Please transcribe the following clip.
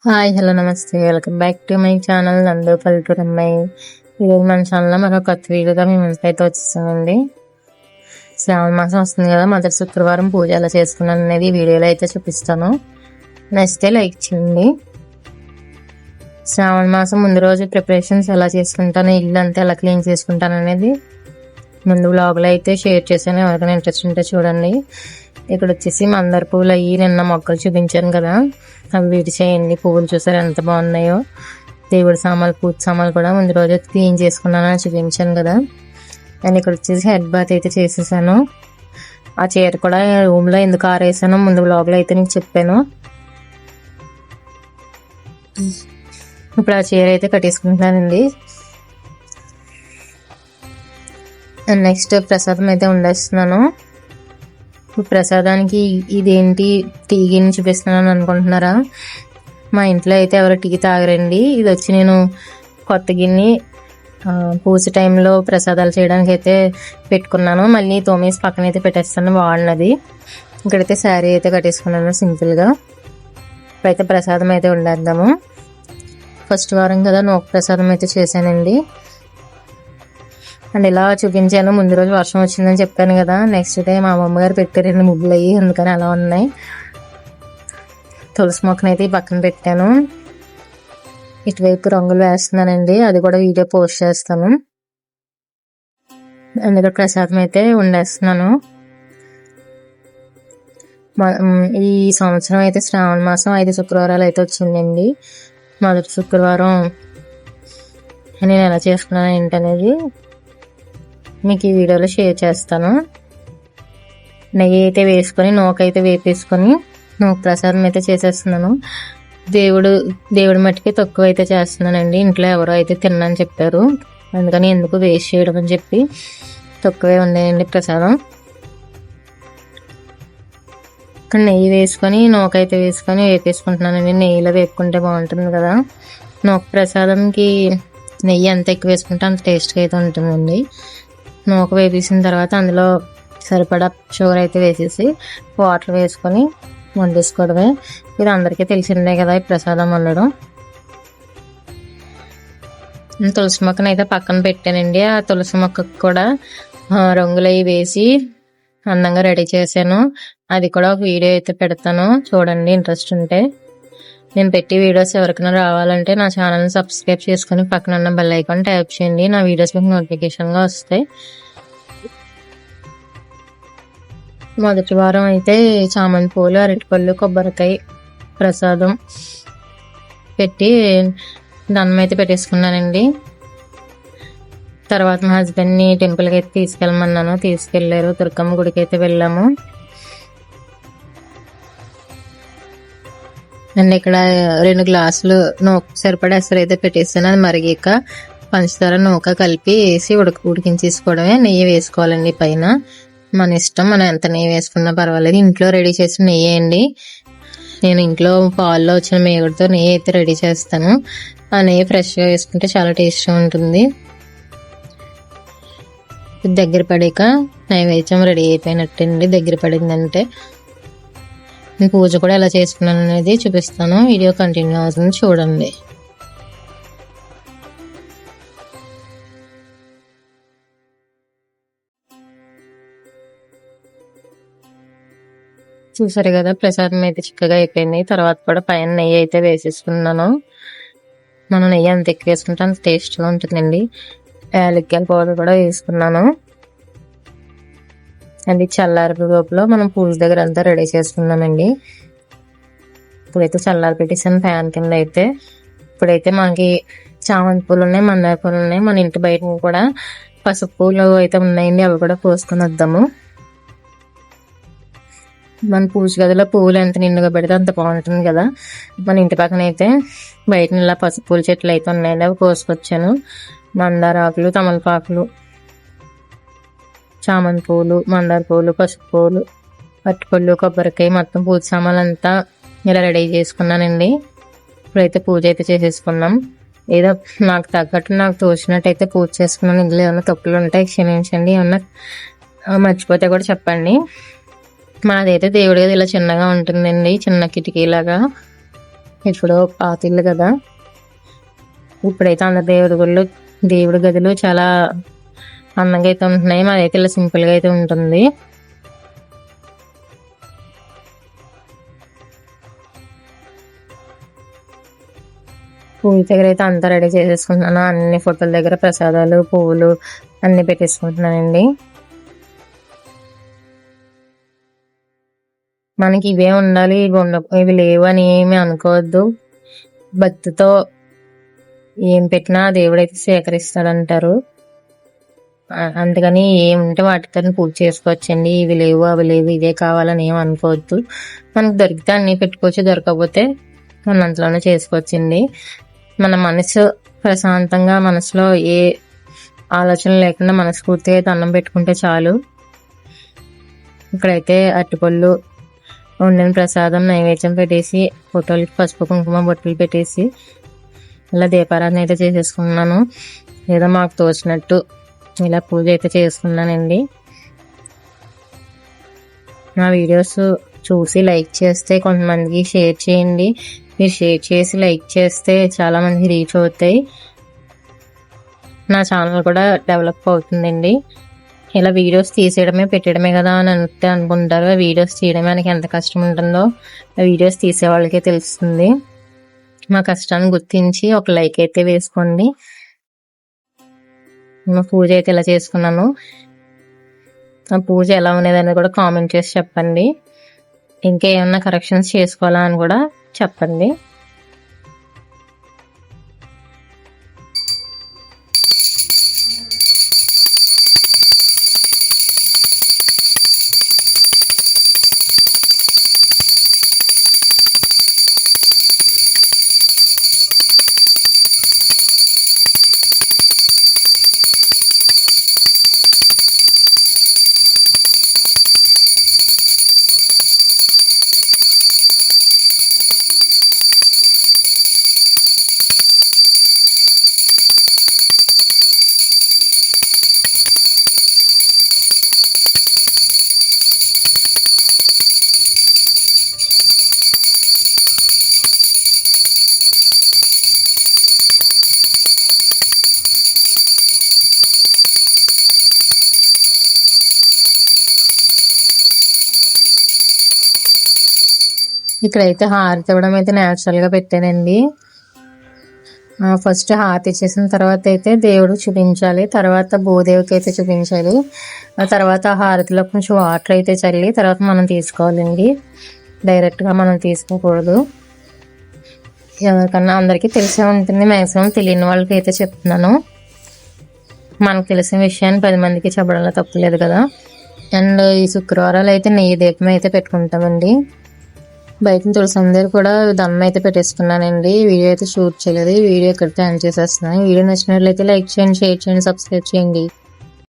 Hi hello నమస్తే welcome back to my channel నందు పల్లెటూరు అమ్మాయి. ఈరోజు మన ఛానల్లో మరో కొత్త వీడియోగా మేము అయితే వచ్చేసామండి. శ్రావణ మాసం వస్తుంది కదా, మొదటి శుక్రవారం పూజ ఎలా చేసుకున్నాను అనేది వీడియోలో అయితే చూపిస్తాను. నచ్చితే లైక్ చేయండి. శ్రావణ మాసం ముందు రోజు ప్రిపరేషన్స్ ఎలా చేసుకుంటాను, ఇల్లు అంతా ఎలా క్లీన్ చేసుకుంటాను అనేది ముందు వ్లాగ్లో అయితే షేర్ చేశాను. ఎవరికైనా ఇంట్రెస్ట్ ఉంటే చూడండి. ఇక్కడ వచ్చేసి మందార పువ్వులు అయ్యి నిన్న మొక్కలు చూపించాను కదా, అవి వీటి చేయండి. పువ్వులు చూసారు ఎంత బాగున్నాయో. దేవుడి సామాన్లు, పూజ సామాన్లు కూడా ముందు రోజు క్లీన్ చేసుకున్నానని చూపించాను కదా. నేను ఇక్కడ వచ్చేసి హెడ్ బాత్ అయితే చేసేసాను. ఆ చీర కూడా రూమ్లో ఎందుకు ఆరేసానో ముందు వ్లాగ్లో అయితే నీకు చెప్పాను. ఇప్పుడు ఆ చీర అయితే కట్టేసుకుంటున్నానండి. నెక్స్ట్ ప్రసాదం అయితే వండేస్తున్నాను. ప్రసాదానికి ఇదేంటి టీ గిన్నె చూపిస్తున్నాను అనుకుంటున్నారా? మా ఇంట్లో అయితే ఎవరు టీ తాగరండి. ఇది వచ్చి నేను కొత్త గిన్నె పూజ టైంలో ప్రసాదాలు చేయడానికి అయితే పెట్టుకున్నాను. మళ్ళీ తోమేసి పక్కన అయితే పెట్టేస్తాను వాడినది. ఇక్కడైతే శారీ అయితే కట్టేసుకున్నాను సింపుల్గా. ఇప్పుడైతే ప్రసాదం అయితే వండేద్దాము. ఫస్ట్ వారం కదా నోక ప్రసాదం అయితే చేశానండి. అండ్ ఇలా చూపించాను. ముందు రోజు వర్షం వచ్చిందని చెప్పాను కదా. నెక్స్ట్ డే మా అమ్మగారు పెట్టారండి ముగ్గులు అయ్యి, అందుకని అలా ఉన్నాయి. తులసి మొక్కనైతే పక్కన పెట్టాను. ఇటువైపు రంగులు వేస్తున్నానండి, అది కూడా వీడియో పోస్ట్ చేస్తాను. అందులో ప్రసాదం అయితే వండేస్తున్నాను. ఈ సంవత్సరం అయితే శ్రావణ మాసం 5 శుక్రవారాలు అయితే వచ్చిందండి. మొదటి శుక్రవారం నేను ఎలా చేసుకున్నాను ఏంటనేది మీకు ఈ వీడియోలో షేర్ చేస్తాను. నెయ్యి అయితే వేసుకొని నూకైతే వేపేసుకొని నూక ప్రసాదం అయితే చేసేస్తున్నాను. దేవుడి మట్టికి తక్కువ అయితే చేస్తున్నానండి. ఇంట్లో ఎవరో అయితే తినని చెప్పారు, అందుకని ఎందుకు వేస్ట్ చేయడం అని చెప్పి తక్కువే ఉండేయండి ప్రసాదం. ఇక్కడ నెయ్యి వేసుకొని నూకైతే వేసుకొని వేపేసుకుంటున్నానండి. నెయ్యిలో వేపుకుంటే బాగుంటుంది కదా. నూక ప్రసాదంకి నెయ్యి ఎంత ఎక్కువ వేసుకుంటే అంత టేస్ట్గా అయితే ఉంటుందండి. నూక వేపేసిన తర్వాత అందులో సరిపడా షుగర్ అయితే వేసేసి వాటర్ వేసుకొని వండేసుకోవడమే. ఇది అందరికీ తెలిసిందే కదా ఈ ప్రసాదం వండడం. తులసి మొక్కను అయితే పక్కన పెట్టానండి. ఆ తులసి మొక్కకు కూడా రంగులు అవి వేసి అందంగా రెడీ చేశాను. అది కూడా ఒక వీడియో అయితే పెడతాను, చూడండి ఇంట్రెస్ట్ ఉంటే. నేను పెట్టి వీడియోస్ ఎవరికైనా రావాలంటే నా ఛానల్ని సబ్స్క్రైబ్ చేసుకుని పక్కన ఉన్న బెల్ ఐకాన్ ట్యాప్ చేయండి. నా వీడియోస్ మీకు నోటిఫికేషన్గా వస్తాయి. మొదటి వారం అయితే చామంతి పూలు, అరటిపళ్ళు, కొబ్బరికాయ ప్రసాదం పెట్టి దండం అయితే పెట్టేసుకున్నానండి. తర్వాత మా హస్బెండ్ని టెంపుల్కి అయితే తీసుకెళ్ళమన్నాను, తీసుకెళ్లారు. దుర్గమ్మ గుడికి అయితే వెళ్ళాము. అండ్ ఇక్కడ 2 గ్లాసులు నూక సరిపడా ఎసరు అయితే పెట్టేస్తాను. అది మరిగాక పంచదార నూక కలిపి వేసి ఉడికించేసుకోవడమే. నెయ్యి వేసుకోవాలండి పైన, మన ఇష్టం. మనం ఎంత నెయ్యి వేసుకున్నా పర్వాలేదు. ఇంట్లో రెడీ చేసిన నెయ్యి అండి. నేను ఇంట్లో పాల్లో వచ్చిన మేగుడితో నెయ్యి అయితే రెడీ చేస్తాను. ఆ నెయ్యి ఫ్రెష్గా వేసుకుంటే చాలా టేస్ట్గా ఉంటుంది. దగ్గర పడాక నైవేద్యం రెడీ అయిపోయినట్టండి. దగ్గర పడిందంటే పూజ కూడా ఎలా చేసుకున్నాను అనేది చూపిస్తాను. వీడియో కంటిన్యూ అవుతుంది, చూడండి. చూసారు కదా, ప్రసాదం అయితే చిక్కగా అయిపోయింది. తర్వాత కూడా పైన నెయ్యి అయితే వేసేసుకున్నాను. మనం నెయ్యి అంత ఎక్కువ వేసుకుంటే అంత టేస్ట్గా ఉంటుందండి. యాలక్కాయల పౌడర్ కూడా వేసుకున్నాను. అది చల్లారి లోపల మనం పూజ దగ్గర అంతా రెడీ చేసుకున్నామండి. ఇప్పుడైతే చల్లారి పెట్టేసాను ఫ్యాన్ కింద అయితే. ఇప్పుడైతే మనకి చామంతి పూలు ఉన్నాయి, మందార పూలు ఉన్నాయి. మన ఇంటి బయట కూడా పసుపు పూలు అయితే ఉన్నాయండి, అవి కూడా కోసుకొని వద్దాము. మన పూజ గదిలో పువ్వులు ఎంత నిండుగా పెడితే అంత బాగుంటుంది కదా. మన ఇంటి పక్కన అయితే బయట ఇలా పసుపు పూల చెట్లు అయితే ఉన్నాయండి, అవి కోసుకొచ్చాను. మందార ఆకులు, తమలపాకులు, చామంతి పూలు, మందార పూలు, పసుపు పూలు, అరటిపళ్ళు, కొబ్బరికాయ, మొత్తం పూజ సామాన్లు అంతా ఇలా రెడీ చేసుకున్నానండి. ఇప్పుడైతే పూజ అయితే చేసేసుకున్నాం. ఏదో నాకు తగ్గట్టు నాకు తోచినట్టు అయితే పూజ చేసుకున్నాను. ఇందులో ఏమైనా తప్పులు ఉంటాయి క్షమించండి, ఏమన్నా మర్చిపోతే కూడా చెప్పండి. మాదైతే దేవుడి గది ఇలా చిన్నగా ఉంటుందండి, చిన్న కిటికీలాగా. ఇప్పుడు పాత ఇల్లు కదా, ఇప్పుడైతే అందరు దేవుడి గదులు చాలా అందంగా అయితే ఉంటున్నాయి. మాదైతే ఇలా సింపుల్ గా అయితే ఉంటుంది. పూజ దగ్గర అయితే అంతా రెడీ చేసేసుకుంటున్నాను. అన్ని ఫోటోల దగ్గర ప్రసాదాలు, పువ్వులు అన్ని పెట్టేసుకుంటున్నానండి. మనకి ఇవే ఉండాలి, ఇవి లేవు అని ఏమి అనుకోవద్దు. భక్తితో ఏం పెట్టినా దేవుడైతే స్వీకరిస్తాడంటారు. అందుకని ఏముంటే వాటితో పూజ చేసుకోవచ్చండి. ఇవి లేవు అవి లేవు ఇవే కావాలని ఏం అనుకోవద్దు. మనకు దొరికితే అన్ని పెట్టుకోవచ్చు, దొరకకపోతే మన అంతలోనే చేసుకోవచ్చండి. మన మనసు ప్రశాంతంగా, మనసులో ఏ ఆలోచన లేకుండా మనస్ఫూర్తిగా అయితే అన్నం పెట్టుకుంటే చాలు. ఇక్కడైతే అరటిపళ్ళు, వండిన ప్రసాదం, నైవేద్యం పెట్టేసి ఫోటోలకి పసుపు కుంకుమ బొట్టులు పెట్టేసి ఇలా దీపారాధన అయితే చేసేసుకున్నాను. లేదా మాకు తోచినట్టు ఇలా పూజ అయితే చేసుకున్నానండి. నా వీడియోస్ చూసి లైక్ చేస్తే కొంతమందికి షేర్ చేయండి. మీరు షేర్ చేసి లైక్ చేస్తే చాలా మందికి రీచ్ అవుతాయి. నా ఛానల్ కూడా డెవలప్ అవుతుందండి. ఇలా వీడియోస్ తీసేయడమే పెట్టడమే కదా అని అనుకుంటారు. ఆ వీడియోస్ తీయడమే మనకి ఎంత కష్టం ఉంటుందో ఆ వీడియోస్ తీసే వాళ్ళకే తెలుస్తుంది. మా కష్టాన్ని గుర్తించి ఒక లైక్ అయితే వేసుకోండి. మా పూజ అయితే ఇలా చేసుకున్నాను. ఆ పూజ ఎలా ఉండేదని కూడా కామెంట్ చేసి చెప్పండి. ఇంకా ఏమన్నా కరెక్షన్స్ చేసుకోవాలా అని కూడా చెప్పండి. ఇక్కడైతే హారతి ఇవ్వడం అయితే న్యాచురల్ గా పెట్టానండి. ఫస్ట్ హారతి ఇచ్చేసిన తర్వాత అయితే దేవుడు చూపించాలి, తర్వాత భూదేవికి అయితే చూపించాలి. ఆ తర్వాత హారతిలో కొంచెం వాటర్ అయితే చల్లి తర్వాత మనం తీసుకోవాలండి. డైరెక్ట్ గా మనం తీసుకోకూడదు. ఎవరికన్నా అందరికీ తెలిసే ఉంటుంది, మ్యాక్సిమం తెలియని వాళ్ళకి అయితే చెప్తున్నాను. మనకు తెలిసిన విషయాన్ని 10 మందికి చెప్పడంలో తప్పులేదు కదా. అండ్ ఈ శుక్రవారాలు అయితే నెయ్యి దీపం అయితే పెట్టుకుంటామండి. బయట తులసి అందరూ కూడా దమ్మ అయితే పెట్టేసుకున్నానండి. వీడియో అయితే షూట్ చేయలేదు. వీడియో ఇక్కడితో ఎండ్ చేసేస్తున్నాను. వీడియో నచ్చినట్లయితే లైక్ చేయండి, షేర్ చేయండి, సబ్స్క్రైబ్ చేయండి.